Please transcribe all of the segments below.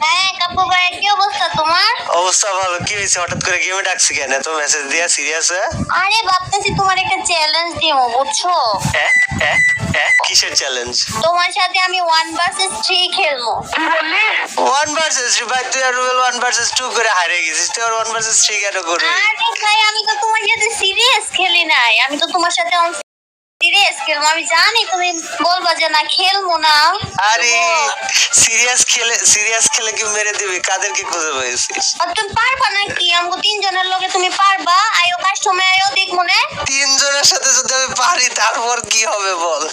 হ্যাঁ কাপু ভাই, কি অবস্থা তোমার? অবস্থা ভালো। কি হয়েছে, হঠাৎ করে গেমে ডাকছি কেন? তো মেসেজ দিয়া সিরিয়াস হয়ে? আরে ভাবতেছি তোমার একটা চ্যালেঞ্জ দিমু, বুঝছো? কিসের চ্যালেঞ্জ? তোমার সাথে আমি 1 vs 3 খেলবো। One versus three? ভাই তুই আর রুবেল 1 vs 2 করে হারিয়ে গেছিস, তুই আর 1 vs 3 কেন করবি? আরে ভাই, আমি তো তোমার সাথে সিরিয়াস খেলি নাই, আমি তো তোমার সাথে সিরিয়াস খেলবো। আমি জানি তুমি বলবা যে না খেলবো না। আরে সিরিয়াস খেলে কি মেরে দিবি? কাদেরকে খুঁজে পেয়েছিস? আর তুমি পারবা নাকি? আমগো 3 জনের লগে তুমি পারবা? আয়ো কাস্টমে আয়ো, দেখ মনে 3 জনের সাথে যদি আমি পারি তারপর কি হবে বল?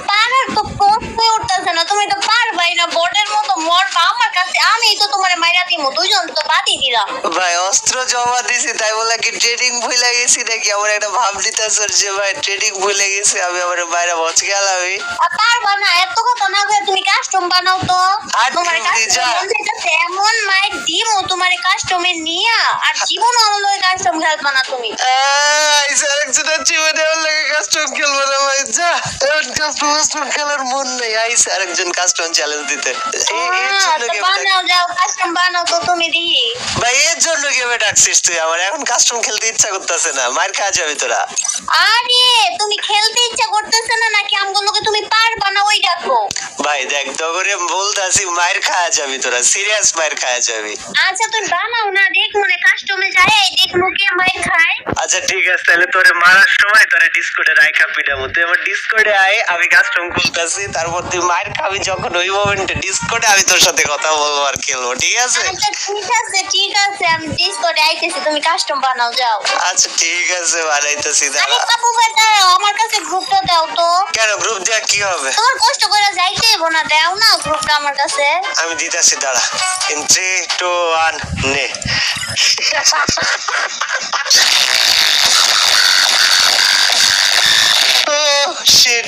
পারার তো প্রশ্নই উঠতেছে না, তুমি তো পারবাই না। বোর্ডের মতো মরবা আমার কাছে, আমি তো তোমার মাইরা দিমু। 2 জন তো বাদই দিলাম। ভাই অস্ত্র জমা দিছি তাই বলে কি ট্রেডিং ভুলে গেছি নাকি? আমার একটা ভাব দিতেছে যে ভাই ট্রেডিং ভুলে গেছি, আমি আমার বাইরে বচ গেলামি। আর পারবা না, এত কথা না কয়ে তুমি কাস্টম বানাও তো। আর তোমার তুমি যা। কাস্টম এমন মাইর দিমু তোমার কাস্টমে নিয়া, আর জীবনও আমার লগে কাস্টম খেলবা না তুমি। আরেকজনের জীবনে আমার লাগে কাস্টম খেলবো না ভাই, যা। কাস্টম খেলার মন নেই। আইসে আরেকজন কাস্টম চ্যালেঞ্জ দিতে। এর জন্য তো গেমে বানাও, যাও কাস্টম বানাও তো তুমি দিই। ভাই, এর জন্য গেমে ডাকছিস তুই আমার? এখন কাস্টম খেলতে ইচ্ছা করতেছে না, মার খাওয়া যাবে তোরা। আরে তুমি খেলতে ইচ্ছা করতেছে না নাকি আমগুলোকে তুমি পারবা না ওই দেখো। ভাই দেখ তো করে বলতাছি, মার খাওয়া যাবি তোরা, সিরিয়াস মার খাওয়া যাবি। আচ্ছা তুমি বানাও না, দেখ মনে কাস্টমে যায়, এই দেখ মুখে মাইর খায়। আচ্ছা ঠিক আছে, তাহলে তোরে মারার সময় তোরে ডিসকর্ডে রাইখা পিটাবো। তুই আমার ডিসকর্ডে আয়, আমি কাস্টম খুলতাছি, তারপর তুই মার খাবি যখন ওই মোমেন্টে ডিসকর্ডে আমি তোর সাথে কথা বলবো আর খেলবো, ঠিক আছে? আচ্ছা ঠিক আছে, আমি ডিসকর্ডে আইতেছি, তুমি কাস্টম বানাও যাও। আচ্ছা ঠিক আছে, বানাইতেছি আরে দাঁড়া। কাপু ভাই দাও, আমার কাছে গ্রুপটা দাও তো। কেন গ্রুপ দেয়া কি হবে? তোমার কষ্ট করে যাইতে হইবো না, দাও না গ্রুপটা আমার কাছে। আমি দিতেছি দাঁড়া। ইন 3 2 1 নে।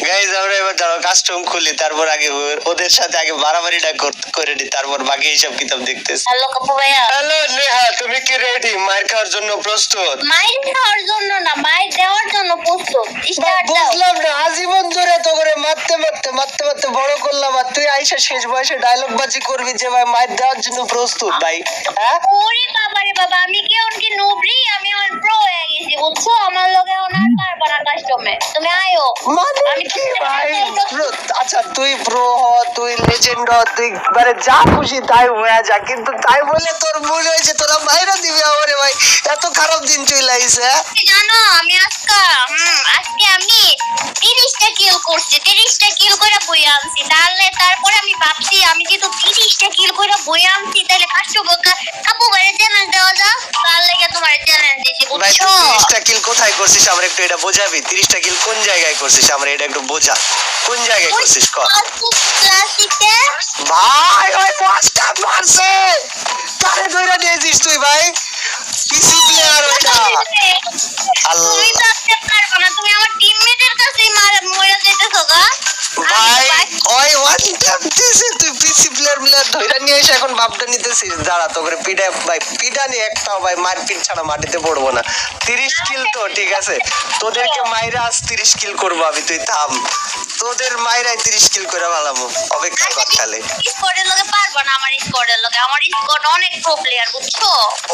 গাইজ আমরা এবার দাঁড়াও কাস্টম খুলি, তারপর আগে ওদের সাথে আগে বাড়াবাড়িটা করে নি, তারপর বাকি হিসাব কিতাব দেখতেছি। হ্যালো কাপু ভাইয়া। হ্যালো নেহা, তুমি কি রেডি? মার খাওয়ার জন্য প্রস্তুত? মাইর খাওয়ার জন্য না, মাইর দেওয়ার জন্য প্রস্তুত। স্টার্ট দাও। বুঝলাম না, আজীবন ধরে তো করে মারতে বড় করলাম, আর তুই আইসা শেষ বয়সে ডায়লগ বাজি করবি যে ভাই মার দেওয়ার জন্য প্রস্তুত ভাই? হ্যাঁ ওরে বাবা রে বাবা, আমি কি এখন কি নোবরি? আমি এখন প্রো হয়ে গেছি, বুঝছো? আমার লগে ওনার পারবা না কাস্টমে, তুমি আয়ো। মানে আমি কি ভাই? আচ্ছা তুই প্রো হ, তুই লেজেন্ড হ, তুই মানে যা খুশি তাই হয়ে যা, কিন্তু তাই বলে তোর মনে হয়েছে তোরা বাইরে দিবি আমারে? ভাই এত খারাপ দিন চলে আইছে। জানো আমি আজকে আমি 30টা কিল করছি, 30টা কিল করে বই আনছি। তারপরে আমি ভাবছি আমি যেহেতু 30টা কিল করে বই আনছি, তাহলে কাপু বাইরে চ্যালেঞ্জ দেওয়া যা। তার লেগে তোমার চ্যালেঞ্জ দিছি, ভাই বুঝছো? তুই 30টা কিল কোথায় করছিস আমার একটু এটা বোঝাবি? 30টা কিল কোন জায়গায় করছিস আমার এটা একটু বোঝা, কোন জায়গায় করছিস ক? ক্লাসিকে ভাই ওই পাঁচটা মারছে, কারে ধরে দিয়েছিস তুই ভাই? পিসি প্লেয়ার ওইটা। আল্লাহ তুমি তো আসতে পারবে না, তুমি আমার টিমমেটের কাছেই মরে যেতেছো গা। ভাই ওই ওয়ান ট্যাপ দিছে, তুই পিসি প্লেয়ার ধইরা নিয়ে এসে এখন বাপটা নিতেছিস। দাঁড়া তো করে পিটা ভাই, পিটা নি একটাও ভাই, মারপিট ছাড়া মাটিতে পড়বো না। 30 কিল তো ঠিক আছে, তোদেরকে মাইরা আজ 30 কিল করবো আমি, তুই থাম। তোদের মাইরাই 30 কিল করে ভালামু, অপেক্ষা কর খালি। স্কোয়াডের লগে পারবা না, আমার স্কোয়াডের লগে। আমার স্কোয়াড অনেক প্রো প্লেয়ার, বুঝছো?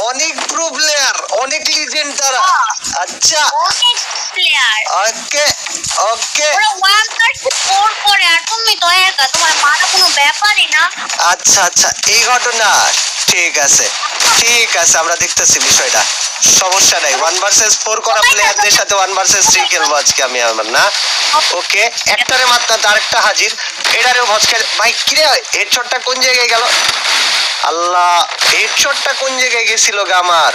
অনেক প্রো প্লেয়ার, অনেক লিজেন্ড তারা। আচ্ছা অনেক প্লেয়ার। ওকে ওকে ওরা 134 করে, আর তুমি তো একা, তোমার মারা কোনো ব্যাপারই না। আচ্ছা আচ্ছা এই ঘটনা, ঠিক আছে ঠিক আছে, আমরা দেখতেছি বিষয়টা, সমস্যা নাই। 1 vs 4 করা প্লেয়ারদের সাথে 1 vs 3 খেলবো আজকে আমি আমার না। ওকে একটারে মাত্র আরেকটা হাজির, এটারেও ভজকে ভাই। কিরে হেডশটটা কোন জায়গায় গেল? আল্লাহ হেডশটটা কোন জায়গায় গেছিল গা আমার?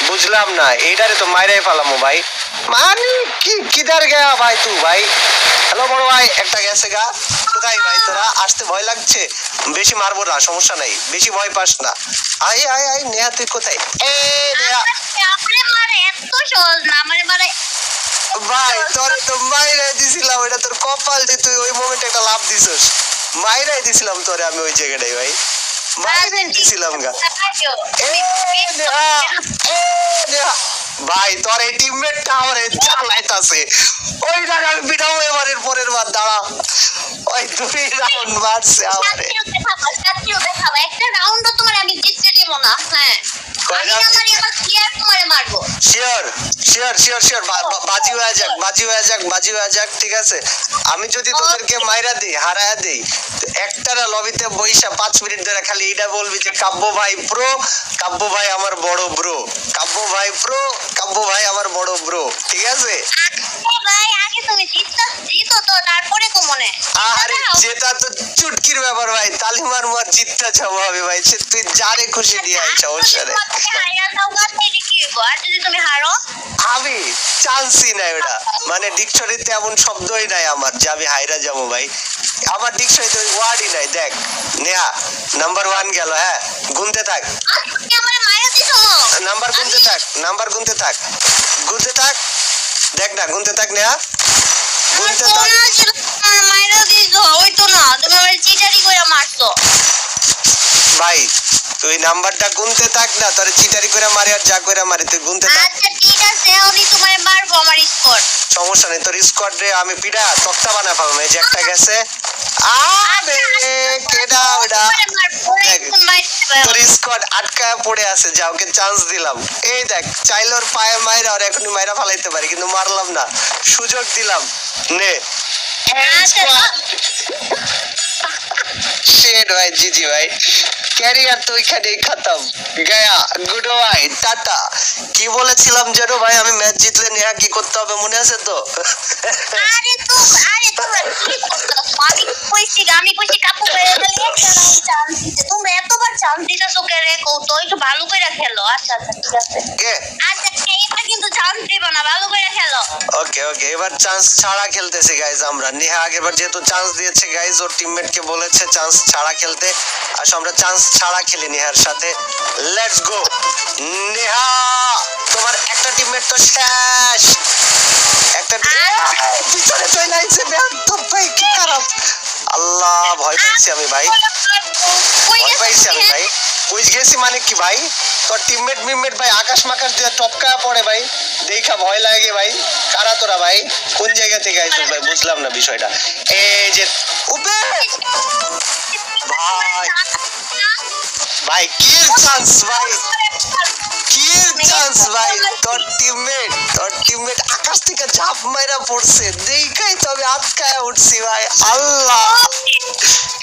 বুঝলাম না, এইটারে তো মাইরাই ফেলামো ভাই। মানে কি কিদার গয়া ভাই তুই ভাই? হ্যালো বড় ভাই, একটা গেছে গা। কোথায় ভাই তোরা? আসতে ভয় লাগছে, বেশি মারবো না, সমস্যা নাই, বেশি ভয় পাস না। আয় আয় আয় নেহা, তুই কোথায়? এ নেহা আপনি মারে এত সহজ না, মানে মানে ভাই তোর তো মাইরাই দিছিলাম, এটা তোর কপাল যে তুই ওই মোমেন্টে একটা লাভ দিছিস। মাইরাই দিছিলাম তোরে আমি ওই জায়গাটাই ভাই, মাইরাই দিছিলাম গা। এ নেহা, এ নেহা ভাই তোর এই টিমমেটটা আমারে চালাইতাছে ওই জায়গা আমি পিটাবো এবারের পরের বার দাঁড়া ওই 2 রাউন্ড মারছে আমারে সাথীও দেখাবো একটা রাউন্ডও তোমার আমি জিততে দিব না হ্যাঁ আমি আমার প্লেয়ার তোমারে মারবো শিওর শিওর শিওর শিওর বাজি হয়ে যাক ঠিক আছে আমি যদি তোদেরকে মাইরা দিই হারায়া দিই তো একটারা লবিতে বইসা 5 মিনিট ধরে খালি এইটা বলবি যে কাব্য ভাই প্রো কাব্য ভাই আমার বড় ব্রো কাব্য ভাই প্রো কাব্য ভাই আমার বড় ব্রো ঠিক আছে ভাই আগে তুমি জিতো তো তারপরে কমনে আরে যেটা তো চুটকির ব্যাপার ভাই তালিমার মার জিতটা যাবো হবে ভাই সে তুই যারে খুশি দিয়ে আয় সমস্যা নেই আর যদি তুমি হারো আমি চান্সই নাই ওটা মানে ডিকশনারিতে এমন শব্দই নাই আমার যে আমি হাইরা যাবো ভাই আমার ডিকশনারিতে ওই ওয়ার্ডই নাই দেখ নেহা নাম্বার 1 গেল হ্যাঁ গুনতে থাক আমার মায়ের দিছো নাম্বার গুনতে থাক দেখ না গুনতে থাক নেহা গুনতে থাক মায়ের দিছো ওই তো না তুমি আমার চিটারি করে মারছো ভাই তুই নাম্বারটা গুনতে থাক না তোর চিটারি করে মারি আর যা করে মারি তুই গুনতে থাক আচ্ছা ঠিক আছে আমি তোমারে মারবো আমার স্কোর সমস্যা নেই তোর স্কোয়াড রে আমি পিডা তক্তা বানা পাবো এই যে একটা গেছে আরে কেডা ওডা দেখ তোর স্কোয়াড আটকায় পড়ে আছে যা ওকে চান্স দিলাম এই দেখ চাইলোর পায়ে মাইরা আর এখনই মাইরা ফালাইতে পারি কিন্তু মারলাম না সুযোগ দিলাম নে শেড ভাই জিজি ভাই ক্যারিয়ার তো ওইখানেই খতম গয়া গুড ভাই টাটা কি বলেছিলাম যেন ভাই আমি ম্যাচ জিতলে নেহা কি করতে হবে মনে আছে তো আরে তোমরা কি করতেছো আমি কইছি কাপু করে গেলে একটা রাউন্ড চান্স দিতে তোমরা এতবার চান্স দিতেছো কে রে কৌতো একটু ভালো করে খেলো আচ্ছা ঠিক আছে কে আচ্ছা এটা কিন্তু চান্স দিব না ভালো করে খেলো ওকে ওকে এবার চান্স ছাড়া খেলতেছি গাইজ আমরা নেহা আগেরবার যেহেতু চান্স দিয়েছে গাইজ ওর টিমমেট কে বলেছে চান্স ছাড়া খেলতে আসো আমরা চান্স ছাড়া খেলি নেহার সাথে লেটস গো নেহা তোমার একটা টিমমেট তো শেষ একটা পিছনে চলে আইছে তো ভাই কি খারাপ আল্লাহ ভয় পাইছি আমি ভাই ভয় পাইছি আমি ভাই বুঝ গেছি মানে কি ভাই তোর টিমমেট ভাই আকাশ মাকাশ দিয়ে টপকা পড়ে ভাই দেখা ভয় লাগে ভাই কারা তোরা ভাই কোন জায়গা থেকে আইছিস ভাই বুঝলাম না বিষয়টা এই যে উপে ভাই ভাই কি চান্স ভাই কি চান্স ভাই তোর টিমমেট আকাশ থেকে ঝাঁপ মাইরা পড়ছে দেখাই তো আমি আটকায় উঠছি ভাই আল্লাহ